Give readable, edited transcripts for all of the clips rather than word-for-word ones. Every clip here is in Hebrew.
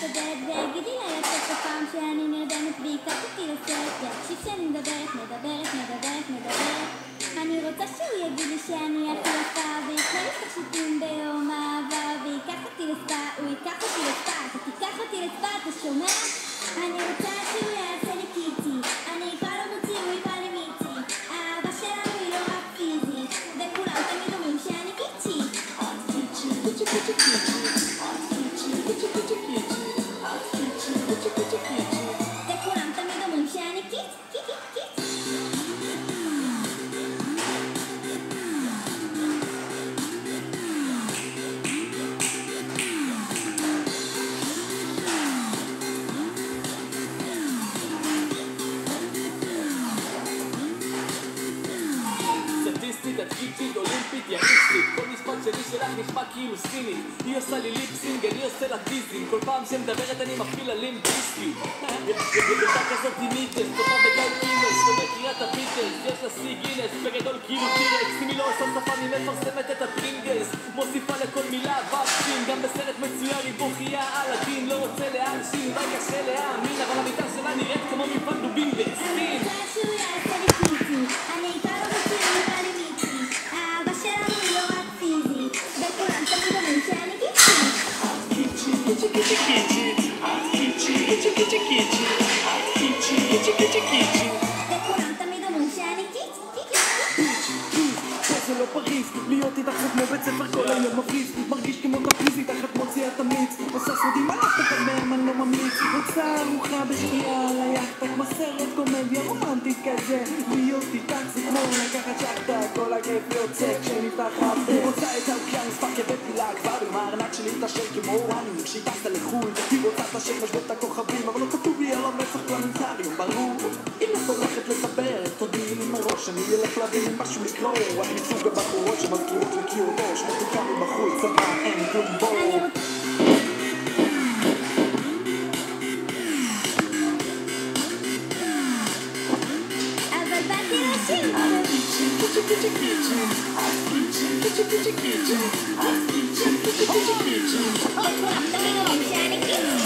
מסתדרת והגידי לה יצאת הפעם שאני נרדמת ויקח אותי לסרט ויקשיב שאני מדברת אני רוצה שהוא יגיד לי שאני הכי יפה ויקנה לי תכשיטים ביום אהבה ויקח אותי לספה, הוא ייקח אותי לספה, אתה תיקח אותי לספה, אתה שומע? אני רוצה שהוא יעשה לי קיטי, אני אקרא לו מוציא, הוא יקרא לי מיצי, האהבה שלנו היא לא רק פיזית וכולם תמיד אומרים שאני קיצ'י וכולם תמיד אומרים שאני קיצ'י אטליטית, אולימפית, יאניסטית כל משפט שלי שלך נשמע כאילו סינית היא עושה לי ליפסינג, אני עושה לה טיזינג כל פעם שמדברת אני מפעיל לה לימפיסטי ילדה כזאת דימיטס, טובה בגל קינס ומכירה את הביטלס, יש לה סי גינס בגדול כאילו טירקס אם היא לא עושה סוף אני מפרסמת את הטרינגלס מוסיפה לכל מילה וקסין גם בסרט מצויר היא בוכייה על הדין לא רוצה להנשים, רק קשה להאמין אבל המיטה שלה נראית כמו מפעל דובין בסטין אני אקרא לו מוציא, הוא יקרא לי מיצי האהבה שלנו היא לא רק פיזית וכולם תמיד אומרים שאני קיצ'י וכולם תמיד אומרים שאני זה לא פריז, להיות איתך זה כמו בית ספר כל היום מבריז מרגיש כמו תפריז, תחת מוציאה תמיץ עושה סודים על אף מהם אני לא ממליץ רוצה ארוחה בשנייה על היחדה כמו סרט קומדיה רומנטית כזה להיות איתך זה כמו לקחת שחטה כל הכיף יוצא כשנפתח רפת רוצה את האוקיינוס פרקבת פילה כבר עם הארנק שלי תשל כמו וואנים כשהיא טסת לחול היא רוצה את השמש ואת הכוכבים אבל לא כתוב לי על המצח פלנטריום ברור אם את הולכת לספר תודי לי מראש אני אלך להבין משהו לקרוא אני מסוג הבחורות שמזכירות לקיור ראש מתוקה מבחוץ צבא אין כלום בו אבל באתי לשיר וכולם תמיד אומרים שאני קיצ'י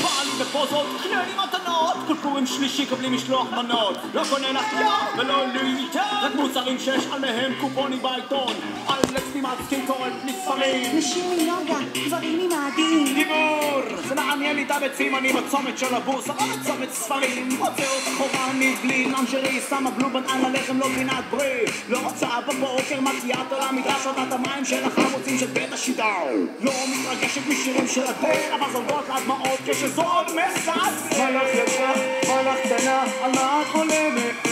בא לי בפוזות, קנה לי מתנות כל פורים שלישי קבלי משלוח מנות לא קונה לך יום ולא ליטר רק מוצרים שיש עליהם קופונים בעיתון אלכס נימצקי קוראת לי ספרים נשים מיוגה, גברים ממאדים דיבור זה מעניין לי את הביצים אני בצומת של הבורסה לא בצומת ספרים רוצה אותך חורנית בלי ננג'רי שמה בלובן על הלחם לא פינת ברי לא רוצה בבוקר מציעה על המדרש עודת המים של החמוצים של בית השידה לא מתרגשת משירים של הדל אבל זולגות לדמעות כשזוד מסס מלך יצא, מלך קטנה על מה את חולמת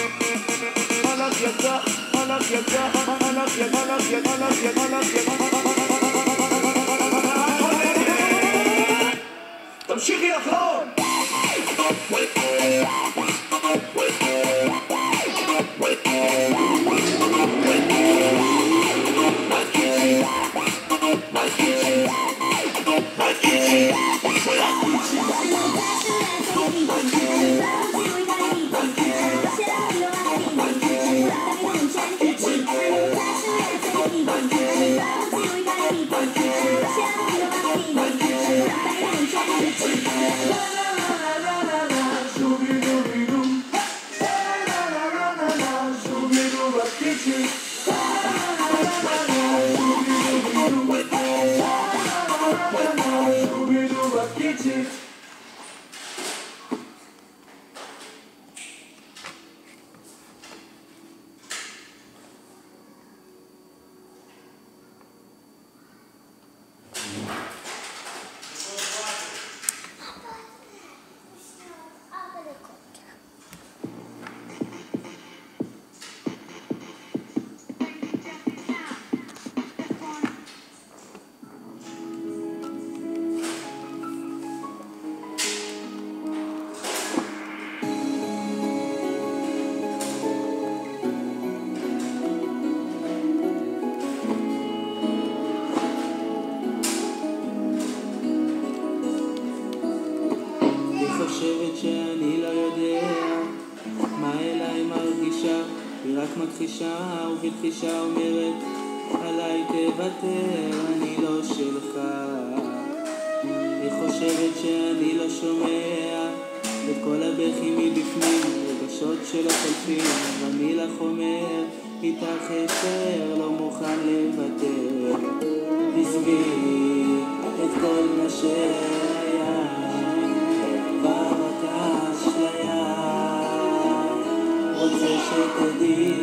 מלך יצא, מלך יצא, מלך יצא, מלך יצא, מלך יצא, מלך יצא תמשיכי לחלום שאני לא יודע מה אליי מרגישה היא רק מכחישה ובלחישה אומרת עליי תוותר אני לא שלך היא חושבת שאני לא שומע את כל הבכי מבפנים, רגשות שלא חולפים, ואני לך אומר, איתך אשאר, לא מוכן לוותר. עזבי את כל מה שהיה, רק האשליה, רוצה שתדעי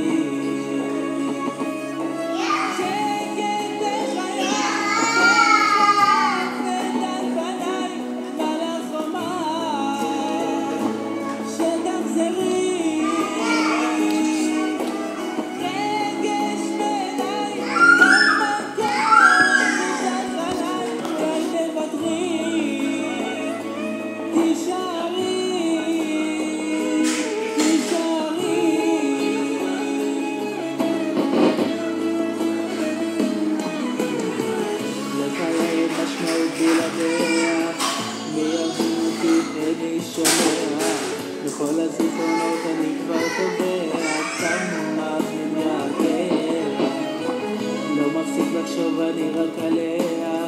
בכל הזיכרונות אני כבר קובע כמה מגעגע, לא מפסיק לחשוב אני רק עליה,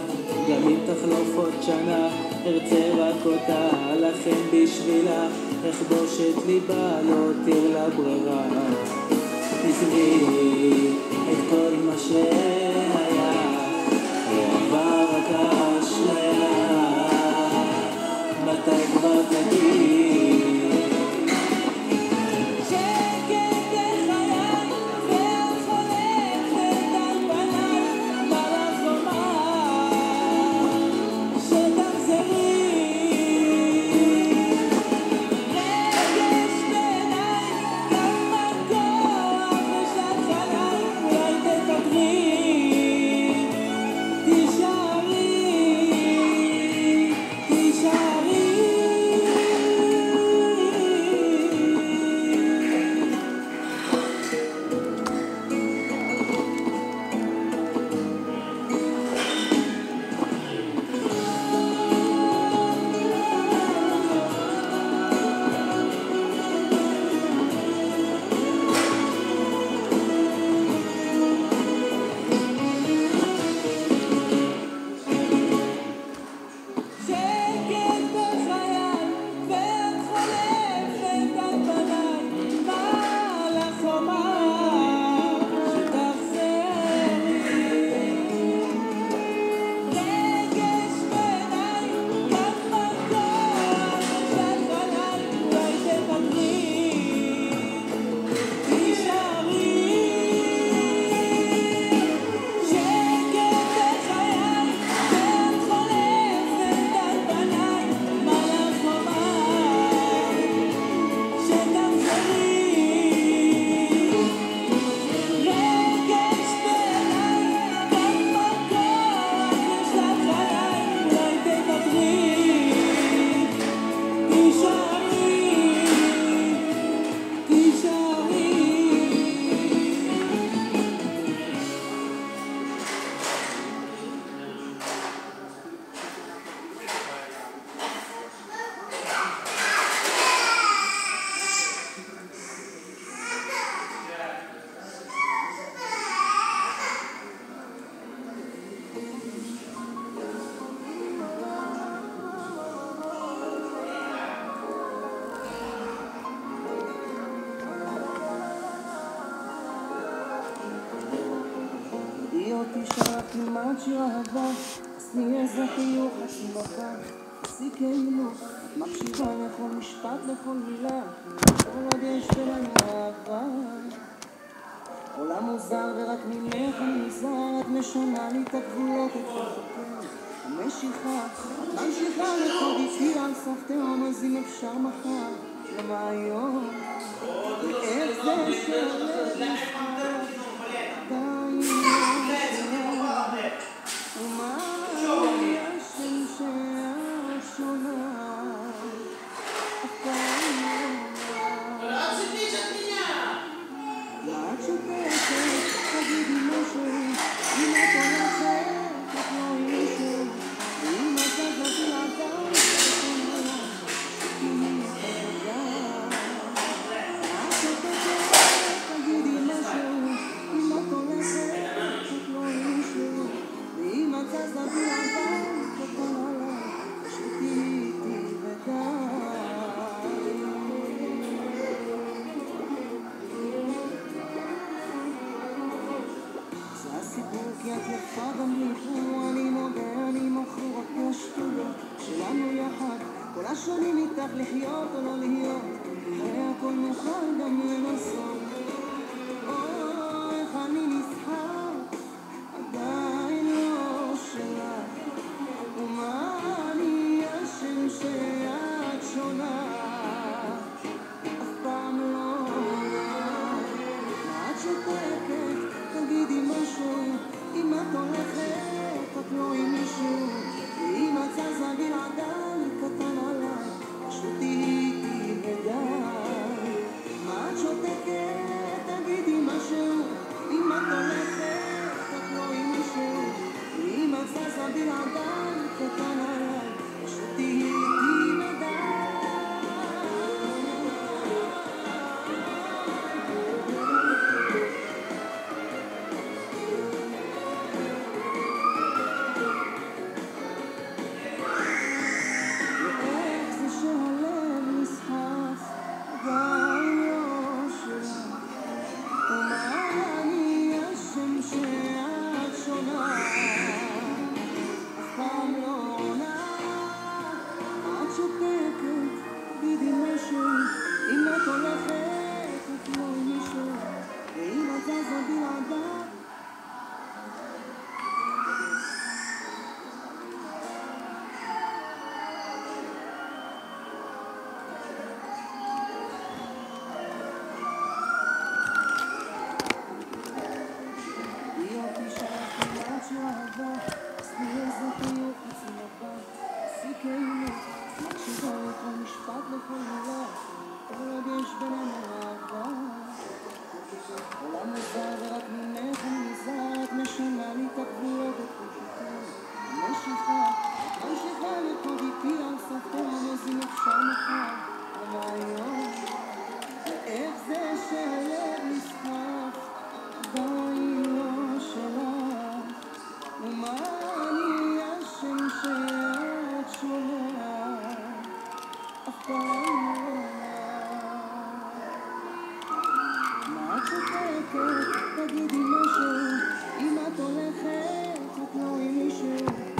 גם אם תחלוף עוד שנה ארצה רק אותה, לכן בשבילה אכבוש את ליבה, לא תיר לה ברירה. עזבי את כל מה שהיה, עבר רק האשליה, מתי כבר תגיעי כמעט שאהבה, עשי איזה חיוך עצמך, עשי כאילו, מקשיבה לכל משפט, לכל מילה, כל עוד יש בינינו אהבה. עולם מוזר ורק ממך אני נזהר, את משנה לי את הגבולות, את חוקר, המשיכה, את ממשיכה לכל איתי על סף תהום, אז אם אפשר מחר, למה היום, איך זה שהלב נשמע, ומה השם שהשונה אף פעם לא מה את שותקת? תגידי משהו, אם את הולכת את לא אישו, ואם את זזת לאדם מה את שותקת? תגידי משהו, אם את הולכת את לא אישו, ואם את זזת לאדם כי את יפה גם בלי חיבור, אני מודה, אני מוכר רק השטויות שלנו יחד, כל השונים איתך לחיות או לא להיות, אחרי הכל נוכל גם לנסות. איך אני נסחר, עדיין לא שלך, ומה אני אשם שאת שונה, אף פעם לא עונה. את שותקת, תגידי משהו, אם את הולכת, את לא עם מישהו, ואם את זזה בלעדיי, קטן עליי, פשוט תהיי מדי. מה את שותקת, תגידי משהו, אם את הולכת, את לא עם מישהו, ואם את זזה בלעדיי, קטן עליי, פשוט תהיי מדי. תגידי משהו, אם את הולכת, את לא עם מישהו